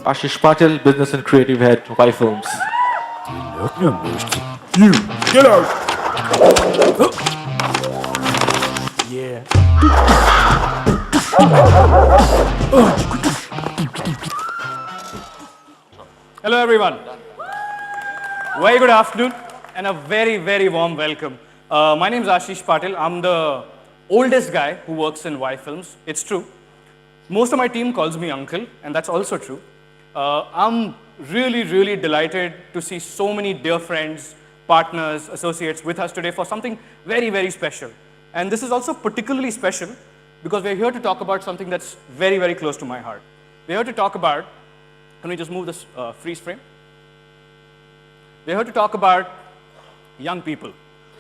Ashish Patil, Business and Creative Head, Y Films. You, get out! Yeah. Hello everyone. Very good afternoon and a very, very warm welcome. My name is Ashish Patil. I'm the oldest guy who works in Y Films. It's true. Most of my team calls me uncle, and that's also true. I'm really, really delighted to see so many dear friends, partners, associates with us today for something very, very special. And this is also particularly special because we're here to talk about something that's very, very close to my heart. We're here to talk about, can we just move this freeze frame? We're here to talk about young people.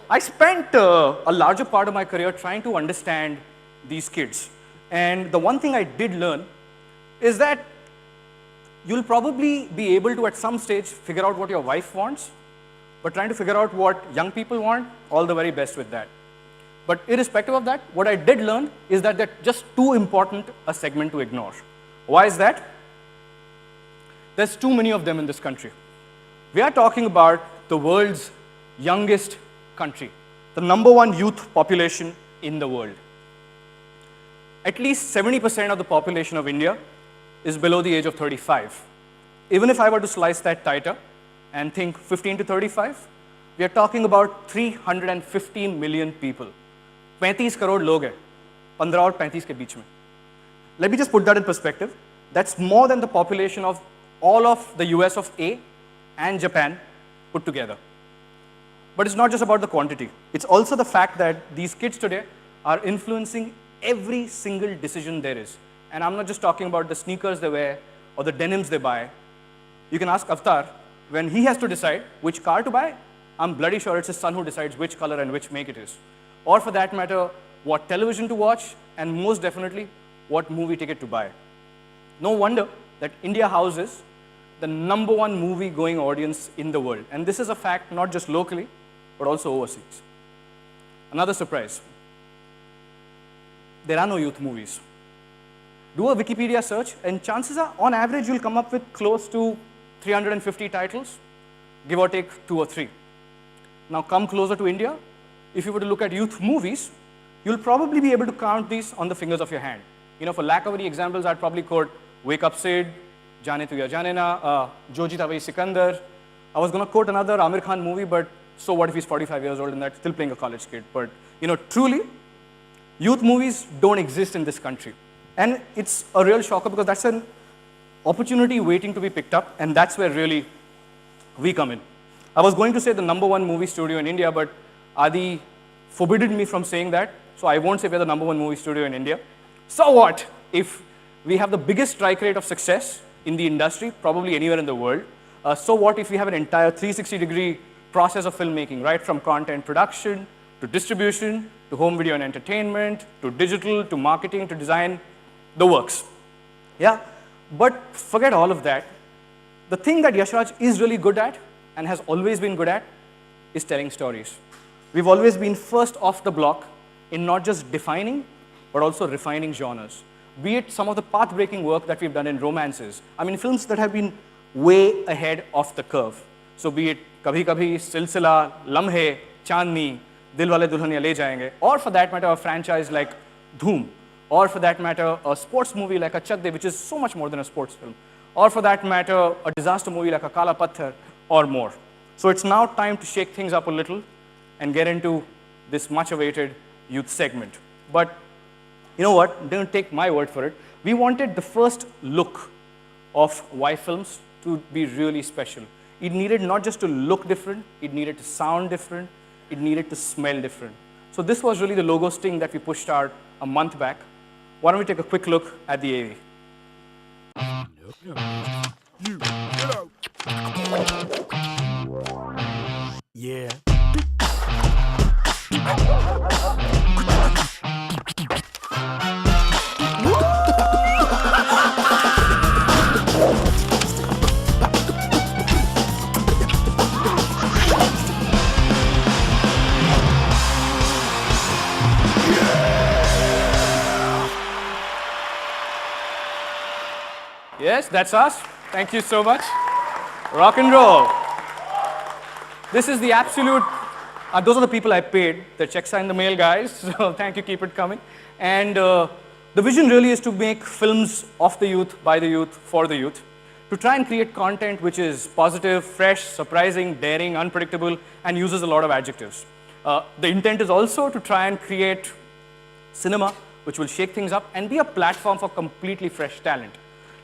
I spent a larger part of my career trying to understand these kids. And the one thing I did learn is that you'll probably be able to, at some stage, figure out what your wife wants, but trying to figure out what young people want, all the very best with that. But irrespective of that, what I did learn is that they're just too important a segment to ignore. Why is that? There's too many of them in this country. We are talking about the world's youngest country, the #1 youth population in the world. At least 70% of the population of India is below the age of 35. Even if I were to slice that tighter and think 15 to 35, we are talking about 350 million people. 35 crore log hai, 15 और 35 के बीच में. Let me just put that in perspective. That's more than the population of all of the US of A and Japan put together. But it's not just about the quantity. It's also the fact that these kids today are influencing every single decision there is. And I'm not just talking about the sneakers they wear or the denims they buy. You can ask Avtar, when he has to decide which car to buy, I'm bloody sure it's his son who decides which color and which make it is. Or for that matter, what television to watch, and most definitely, what movie ticket to buy. No wonder that India houses the #1 movie-going audience in the world. And this is a fact not just locally, but also overseas. Another surprise. There are no youth movies. Do a Wikipedia search, and chances are, on average, you'll come up with close to 350 titles, give or take 2 or 3. Now come closer to India. If you were to look at youth movies, you'll probably be able to count these on the fingers of your hand. You know, for lack of any examples, I'd probably quote Wake Up Sid, Jaane Tu Ya Jaane Na, Jo Jeeta Wahi Sikandar. I was going to quote another Aamir Khan movie, but so what if he's 45 years old and that's still playing a college kid? But, you know, truly, youth movies don't exist in this country. And it's a real shocker because that's an opportunity waiting to be picked up, and that's where really we come in. I was going to say the #1 movie studio in India, but Adi forbidden me from saying that, so I won't say we're the #1 movie studio in India. So what if we have the biggest strike rate of success in the industry, probably anywhere in the world? So what if we have an entire 360-degree process of filmmaking, right from content production, to distribution, to home video and entertainment, to digital, to marketing, to design, the works. Yeah, but forget all of that. The thing that Yash Raj is really good at, and has always been good at, is telling stories. We've always been first off the block in not just defining, but also refining genres. Be it some of the path-breaking work that we've done in romances. I mean, films that have been way ahead of the curve. So be it Kabhi Kabhi, Silsila, Lamhe, Chandni, Dilwale Dulhaniya Le Jayenge, or for that matter, a franchise like Dhoom, or for that matter, a sports movie like a Chak De, which is so much more than a sports film, or for that matter, a disaster movie like a Kala Patthar, or more. So it's now time to shake things up a little and get into this much-awaited youth segment. But you know what? Don't take my word for it. We wanted the first look of Y Films to be really special. It needed not just to look different, it needed to sound different, it needed to smell different. So this was really the logo sting that we pushed out a month back. Why don't we take a quick look at the AV? You, get out! Yeah. Yes, that's us. Thank you so much. Rock and roll. This is the absolute, those are the people I paid. The checks are in the mail, guys. So thank you, keep it coming. And the vision really is to make films of the youth, by the youth, for the youth. To try and create content which is positive, fresh, surprising, daring, unpredictable, and uses a lot of adjectives. The intent is also to try and create cinema which will shake things up and be a platform for completely fresh talent.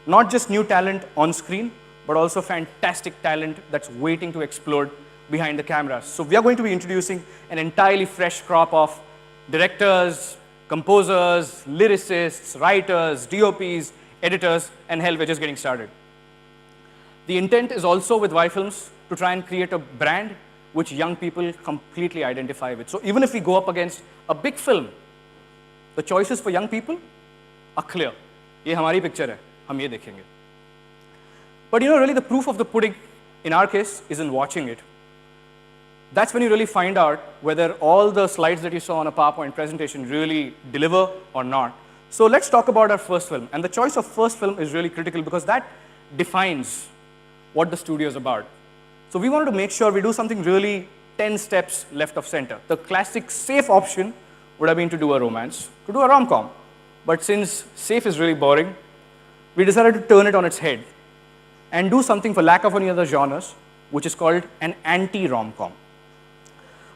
Not just new talent on screen, but also fantastic talent that's waiting to explode behind the cameras. So we are going to be introducing an entirely fresh crop of directors, composers, lyricists, writers, DOPs, editors, and hell, we're just getting started. The intent is also with Y Films to try and create a brand which young people completely identify with. So even if we go up against a big film, the choices for young people are clear. ये हमारी picture है, हम ये देखेंगे. But you know, really the proof of the pudding, in our case, is in watching it. That's when you really find out whether all the slides that you saw on a PowerPoint presentation really deliver or not. So let's talk about our first film. And the choice of first film is really critical because that defines what the studio is about. So we wanted to make sure we do something really 10 steps left of center. The classic safe option would have been to do a romance, to do a rom-com. But since safe is really boring, we decided to turn it on its head and do something for lack of any other genres, which is called an anti-rom-com.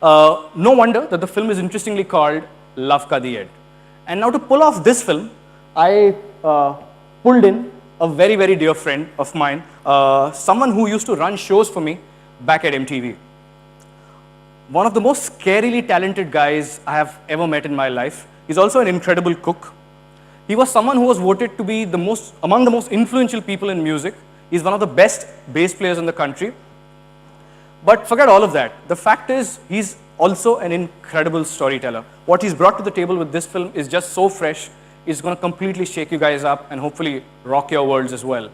No wonder that the film is interestingly called Love Ka Di End. And now to pull off this film, I pulled in a very, very dear friend of mine, someone who used to run shows for me back at MTV. One of the most scarily talented guys I have ever met in my life. He's also an incredible cook. He was someone who was voted to be among the most influential people in music. He's one of the best bass players in the country. But forget all of that. The fact is, he's also an incredible storyteller. What he's brought to the table with this film is just so fresh. It's going to completely shake you guys up and hopefully rock your worlds as well.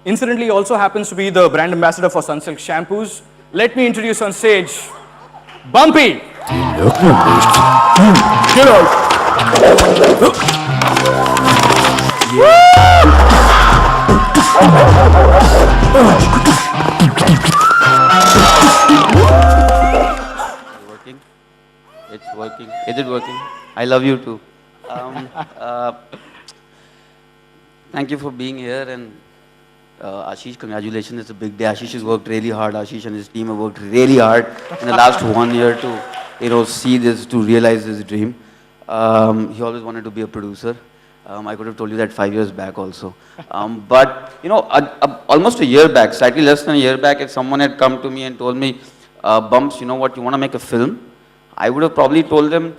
Incidentally, he also happens to be the brand ambassador for Sunsilk shampoos. Let me introduce on stage, Bumpy. Get out. Working? It's working. Is it working? I love you too. Thank you for being here, and Ashish, congratulations. It's a big day. Ashish has worked really hard. Ashish and his team have worked really hard in the last 1 year to, see this, to realize this dream. He always wanted to be a producer. I could have told you that 5 years back also. But, almost a year back, slightly less than a year back, if someone had come to me and told me, Bumps, you know what, you want to make a film? I would have probably told them,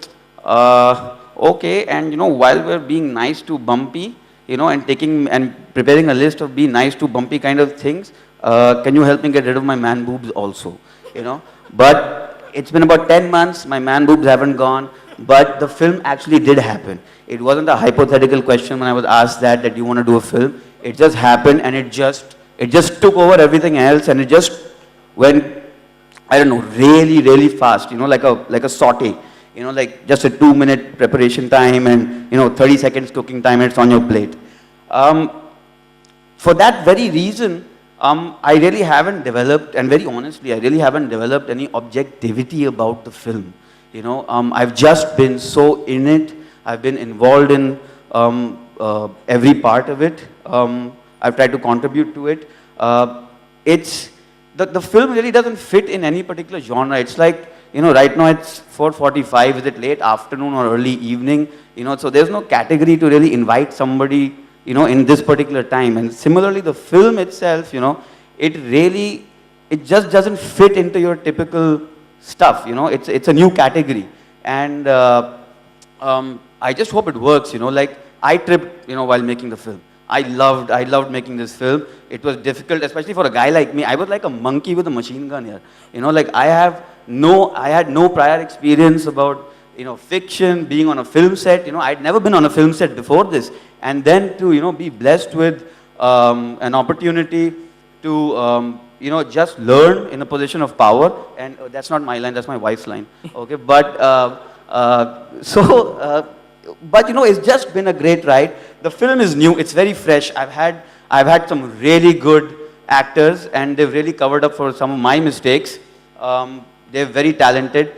okay, and while we're being nice to Bumpy, and taking and preparing a list of be nice to Bumpy kind of things, can you help me get rid of my man boobs also, But it's been about 10 months, my man boobs haven't gone, but the film actually did happen. It wasn't a hypothetical question when I was asked that you want to do a film. It just happened, and it just took over everything else, and it just went, I don't know, really, really fast, like a saute. Like just a 2-minute preparation time and, 30 seconds cooking time, and it's on your plate. For that very reason, I really haven't developed, and very honestly, I really haven't developed any objectivity about the film. I've just been so in it. I've been involved in every part of it. I've tried to contribute to it. The film really doesn't fit in any particular genre. It's like, right now it's 4:45, is it late afternoon or early evening? So there's no category to really invite somebody, in this particular time. And similarly, the film itself, it just doesn't fit into your typical stuff, it's a new category. And I just hope it works, like I tripped, while making the film. I loved making this film. It was difficult, especially for a guy like me. I was like a monkey with a machine gun here. Like I had no prior experience about, fiction, being on a film set. I'd never been on a film set before this. And then to, be blessed with an opportunity to, just learn in a position of power. And that's not my line, that's my wife's line. Okay, but, but it's just been a great ride. The film is new, it's very fresh. I've had some really good actors, and they've really covered up for some of my mistakes. They're very talented.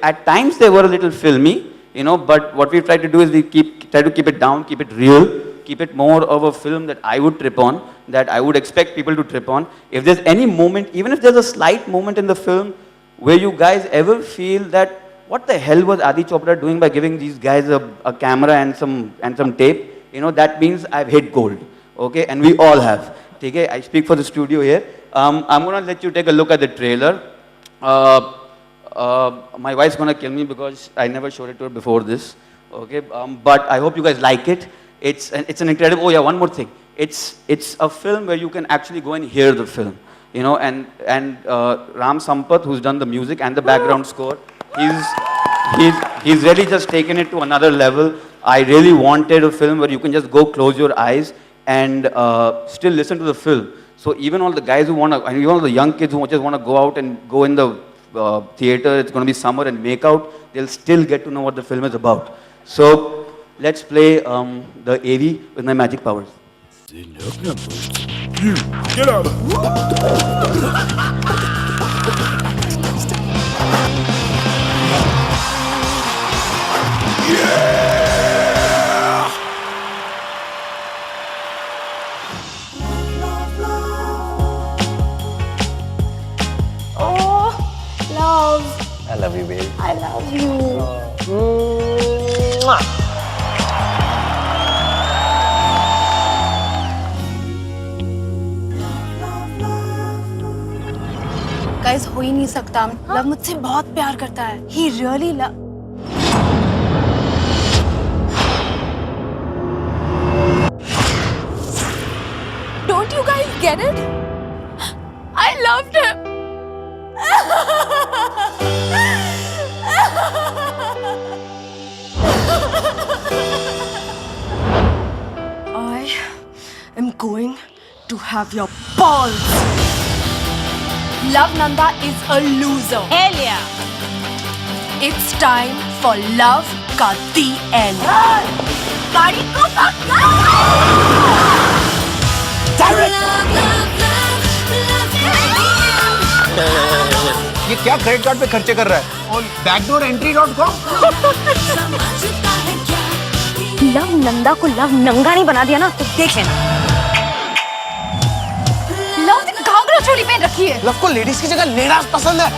At times they were a little filmy, you know, but what we try to do is we try to keep it down, keep it real, keep it more of a film that I would trip on, that I would expect people to trip on. If there's any moment, even if there's a slight moment in the film where you guys ever feel that, what the hell was Adi Chopra doing by giving these guys a camera and some tape, you know, that means I've hit gold, okay? And we all have. Okay? I speak for the studio here. I'm going to let you take a look at the trailer. My wife's going to kill me because I never showed it to her before this. Okay? But I hope you guys like it. It's an incredible, oh yeah, one more thing. It's a film where you can actually go and hear the film. You know, and Ram Sampath, who's done the music and the background score, he's really just taken it to another level. I really wanted a film where you can just go close your eyes and still listen to the film. So even all the guys who want to, and even all the young kids who just want to go out and go in the theater, it's going to be summer, and make out, they'll still get to know what the film is about. So let's play the AV with my magic powers. Get out. Oh, love. I love you, baby. I love you. Guys हो ही नहीं सकता. Love मुझसे बहुत प्यार करता है. He really love. Don't you guys get it? I loved him. I am going to have your balls. Love Nanda is a loser. Hell yeah. It's time for Love ka the end. गाड़ी को पकड़ो. ये क्या credit card पे खर्चे कर रहा है? और backdoorentry.com? लव नंदा को लव नंगा नहीं बना दिया ना तो देख लेना. लव ने घाघरा चोली पहन रखी है. लव को लेडीज की जगह लेडास पसंद है.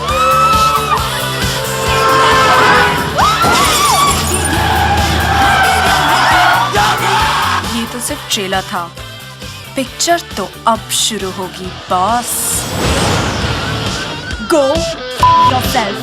ये तो सिर्फ ट्रेलर था. पिक्चर तो अब शुरू होगी बॉस. Go yourself.